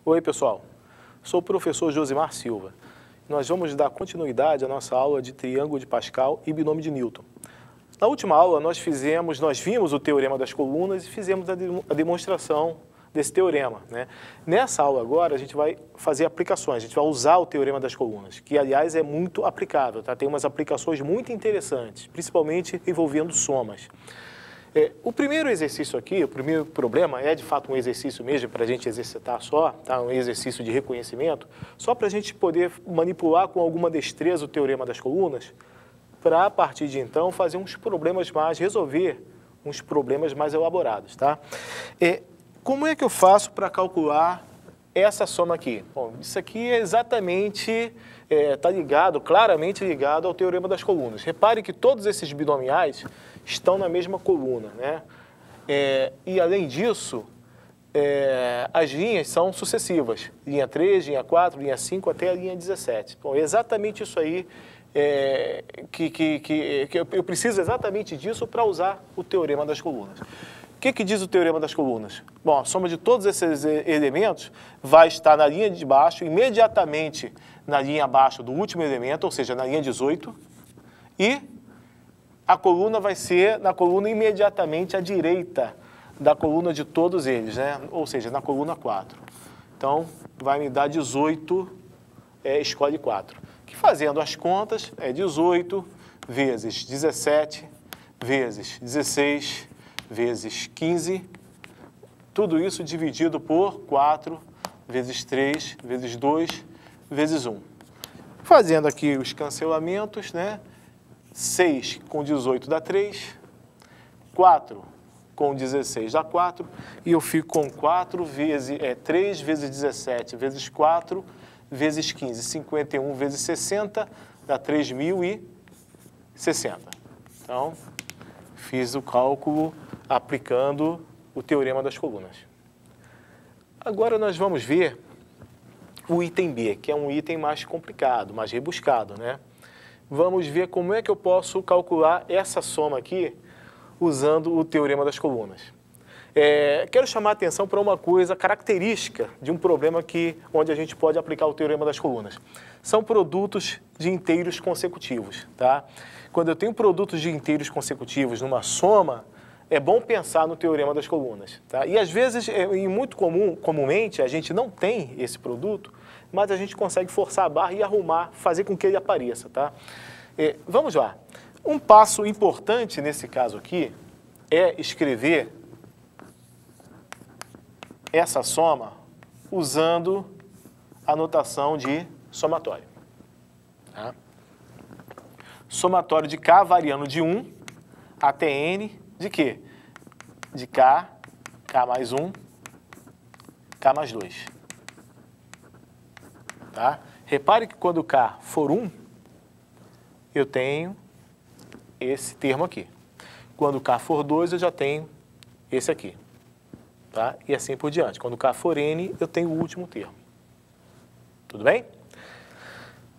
Oi, pessoal. Sou o professor Josimar Silva. Nós vamos dar continuidade à nossa aula de triângulo de Pascal e binômio de Newton. Na última aula, nós vimos o teorema das colunas e fizemos a demonstração desse teorema, né? Nessa aula agora, a gente vai fazer aplicações, a gente vai usar o teorema das colunas, que, aliás, é muito aplicável, tá? Tem umas aplicações muito interessantes, principalmente envolvendo somas. O primeiro exercício aqui, o primeiro problema, é de fato um exercício mesmo para a gente exercitar só, tá? Um exercício de reconhecimento, só para a gente poder manipular com alguma destreza o teorema das colunas, para a partir de então fazer resolver uns problemas mais elaborados, tá? Como é que eu faço para calcular essa soma aqui? Bom, isso aqui é exatamente, está claramente ligado ao teorema das colunas. Repare que todos esses binomiais estão na mesma coluna, né? E além disso, as linhas são sucessivas. Linha 3, linha 4, linha 5 até a linha 17. Bom, é exatamente isso aí que eu preciso exatamente disso para usar o teorema das colunas. O que diz o teorema das colunas? Bom, a soma de todos esses elementos vai estar na linha de baixo, imediatamente na linha abaixo do último elemento, ou seja, na linha 18, e a coluna vai ser na coluna imediatamente à direita da coluna de todos eles, né? Ou seja, na coluna 4. Então, vai me dar 18, escolhe 4. Que fazendo as contas, é 18 vezes 17 vezes 16 vezes 15, tudo isso dividido por 4 vezes 3 vezes 2 vezes 1. Fazendo aqui os cancelamentos, né? 6 com 18 dá 3, 4 com 16 dá 4, e eu fico com 3 vezes 17 vezes 4 vezes 15, 51 vezes 60, dá 3.060. Então, fiz o cálculo aplicando o teorema das colunas. Agora nós vamos ver o item B, que é um item mais complicado, mais rebuscado, né? Vamos ver como é que eu posso calcular essa soma aqui usando o teorema das colunas. Quero chamar a atenção para uma coisa característica de um problema onde a gente pode aplicar o teorema das colunas. São produtos de inteiros consecutivos, tá? Quando eu tenho produtos de inteiros consecutivos numa soma, é bom pensar no teorema das colunas, tá? E às vezes, comumente, a gente não tem esse produto, mas a gente consegue forçar a barra e fazer com que ele apareça, tá? Vamos lá. Um passo importante nesse caso aqui é escrever essa soma usando a notação de somatório. Tá? Somatório de K variando de 1 até N de quê? De K, K mais 1, K mais 2. Tá? Repare que quando K for 1, eu tenho esse termo aqui. Quando K for 2, eu já tenho esse aqui. Tá? E assim por diante. Quando K for N, eu tenho o último termo. Tudo bem?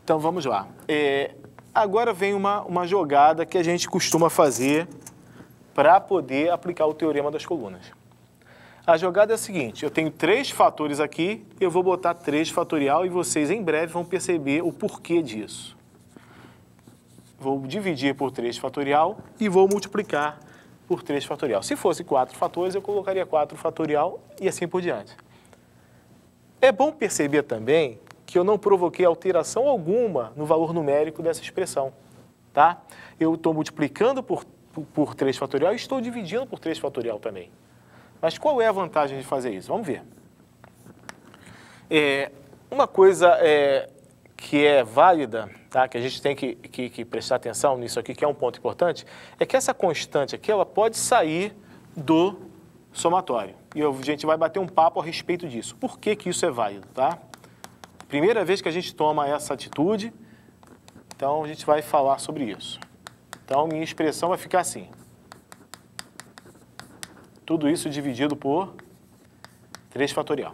Então, vamos lá. Agora vem uma jogada que a gente costuma fazer para poder aplicar o teorema das colunas. A jogada é a seguinte: eu tenho 3 fatores aqui, eu vou botar 3 fatorial e vocês em breve vão perceber o porquê disso. Vou dividir por 3 fatorial e vou multiplicar por 3 fatorial. Se fosse 4 fatores, eu colocaria 4 fatorial e assim por diante. É bom perceber também que eu não provoquei alteração alguma no valor numérico dessa expressão, tá? Eu estou multiplicando por 3 fatorial e estou dividindo por 3 fatorial também. Mas qual é a vantagem de fazer isso? Vamos ver. Uma coisa que é válida, tá? Que a gente tem que prestar atenção nisso aqui, que é um ponto importante, é que essa constante aqui ela pode sair do somatório. E a gente vai bater um papo a respeito disso. Por que isso é válido, tá? Primeira vez que a gente toma essa atitude, então a gente vai falar sobre isso. Então, minha expressão vai ficar assim. Tudo isso dividido por 3 fatorial.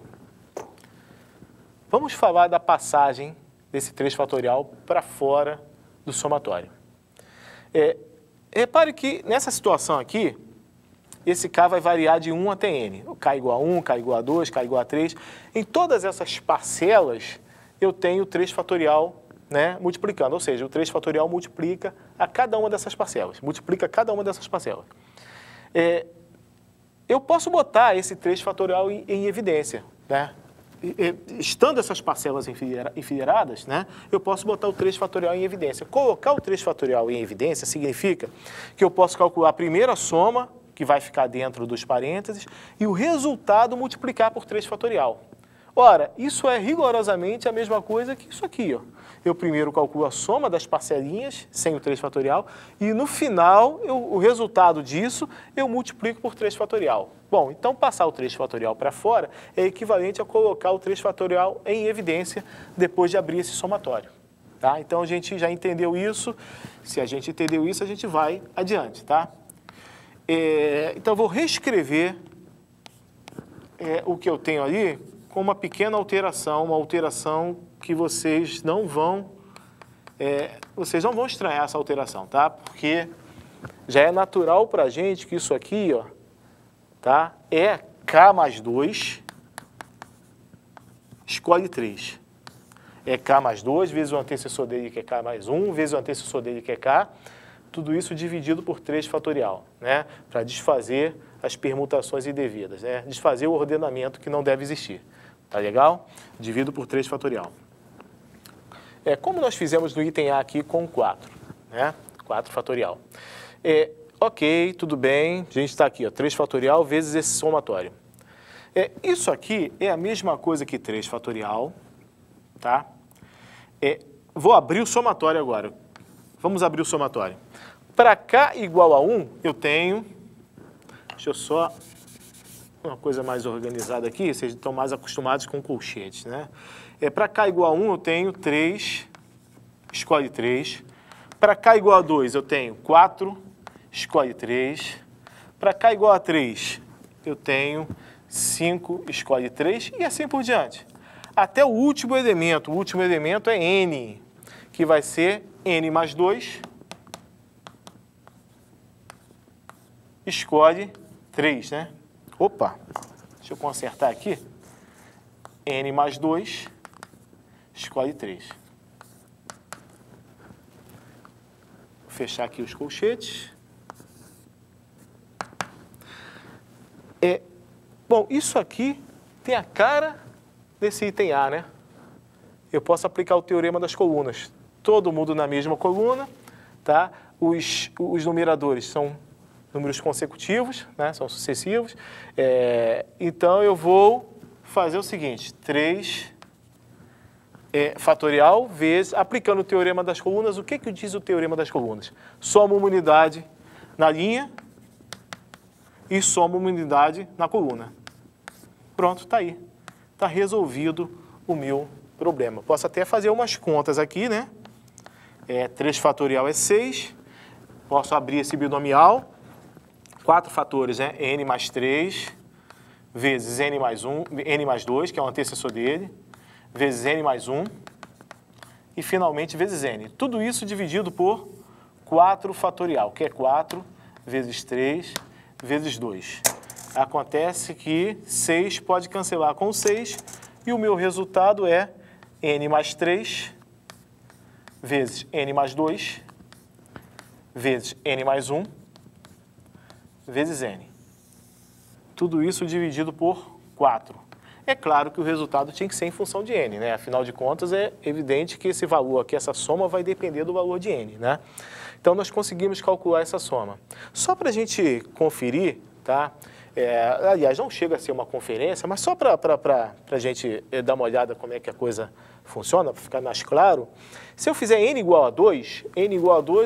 Vamos falar da passagem desse 3 fatorial para fora do somatório. Repare que nessa situação aqui, esse K vai variar de 1 até N. O K igual a 1, K igual a 2, K igual a 3. Em todas essas parcelas, eu tenho 3 fatorial, né, multiplicando. Ou seja, o 3 fatorial multiplica a cada uma dessas parcelas. Multiplica cada uma dessas parcelas. Eu posso botar esse 3 fatorial em evidência, né? Estando essas parcelas enfileiradas, né, eu posso botar o 3 fatorial em evidência. Colocar o 3 fatorial em evidência significa que eu posso calcular a primeira soma, que vai ficar dentro dos parênteses, e o resultado multiplicar por 3 fatorial. Ora, isso é rigorosamente a mesma coisa que isso aqui, ó. Eu primeiro calculo a soma das parcelinhas, sem o 3 fatorial, e no final, o resultado disso, eu multiplico por 3 fatorial. Bom, então passar o 3 fatorial para fora é equivalente a colocar o 3 fatorial em evidência depois de abrir esse somatório. Tá? Então a gente já entendeu isso. Se a gente entendeu isso, a gente vai adiante. Tá? Então eu vou reescrever o que eu tenho ali com uma pequena alteração, uma alteração que vocês não vão estranhar essa alteração, tá? Porque já é natural para a gente que isso aqui, ó, tá? É K mais 2, escolhe 3. É K mais 2 vezes o antecessor dele, que é K mais 1, vezes o antecessor dele, que é K. Tudo isso dividido por 3 fatorial, né? Para desfazer as permutações indevidas, né? Desfazer o ordenamento que não deve existir. Tá legal? Divido por 3 fatorial. Como nós fizemos no item A aqui com 4, né? 4 fatorial. Ok, tudo bem. A gente está aqui, ó, 3 fatorial vezes esse somatório. Isso aqui é a mesma coisa que 3 fatorial, tá? Vou abrir o somatório agora. Vamos abrir o somatório. Para K igual a 1, eu tenho... Deixa eu só... Uma coisa mais organizada aqui, vocês estão mais acostumados com colchetes, né? Para K igual a 1, eu tenho 3, escolhe 3. Para K igual a 2, eu tenho 4, escolhe 3. Para K igual a 3, eu tenho 5, escolhe 3, e assim por diante. Até o último elemento é N, que vai ser N mais 2, escolhe 3, né? Opa, deixa eu consertar aqui. N mais 2, escolhe 3. Vou fechar aqui os colchetes. Bom, isso aqui tem a cara desse item A, né? Eu posso aplicar o teorema das colunas. Todo mundo na mesma coluna, tá? Os numeradores são números consecutivos, né? São sucessivos. Então, eu vou fazer o seguinte, 3 fatorial vezes, aplicando o teorema das colunas, o que diz o teorema das colunas? Soma uma unidade na linha e soma uma unidade na coluna. Pronto, está aí. Está resolvido o meu problema. Posso até fazer umas contas aqui, né? 3 fatorial é 6. Posso abrir esse binomial. 4 fatores, né? N mais 3, vezes N mais 1, N mais 2, que é o antecessor dele, vezes N mais 1, e finalmente vezes N. Tudo isso dividido por 4 fatorial, que é 4 vezes 3 vezes 2. Acontece que 6 pode cancelar com 6, e o meu resultado é N mais 3, vezes N mais 2, vezes N mais 1, vezes N. Tudo isso dividido por 4. É claro que o resultado tinha que ser em função de N, né? Afinal de contas, é evidente que esse valor aqui, essa soma, vai depender do valor de N, né? Então, nós conseguimos calcular essa soma. Só para a gente conferir, tá? Aliás, não chega a ser uma conferência, mas só para a gente dar uma olhada como é que a coisa funciona, para ficar mais claro. Se eu fizer N igual a 2,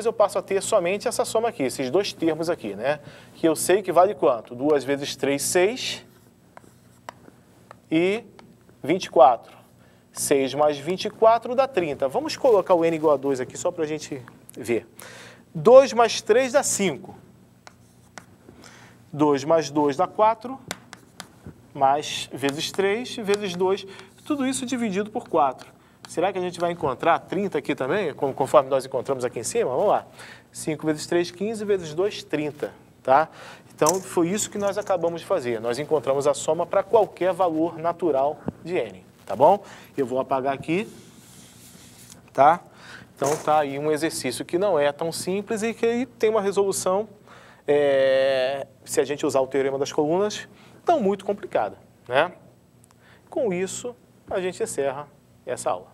eu passo a ter somente essa soma aqui, esses dois termos aqui, né? Que eu sei que vale quanto? 2 vezes 3, 6 e 24. 6 mais 24 dá 30. Vamos colocar o N igual a 2 aqui só para a gente ver. 2 mais 3 dá 5. 2 mais 2 dá 4, mais vezes 3, vezes 2, tudo isso dividido por 4. Será que a gente vai encontrar 30 aqui também, conforme nós encontramos aqui em cima? Vamos lá. 5 vezes 3, 15, vezes 2, 30. tá? Então, foi isso que nós acabamos de fazer. Nós encontramos a soma para qualquer valor natural de n, tá bom? Eu vou apagar aqui, tá? Então, tá aí um exercício que não é tão simples e que tem uma resolução, se a gente usar o teorema das colunas, não muito complicada, né? Com isso, a gente encerra essa aula.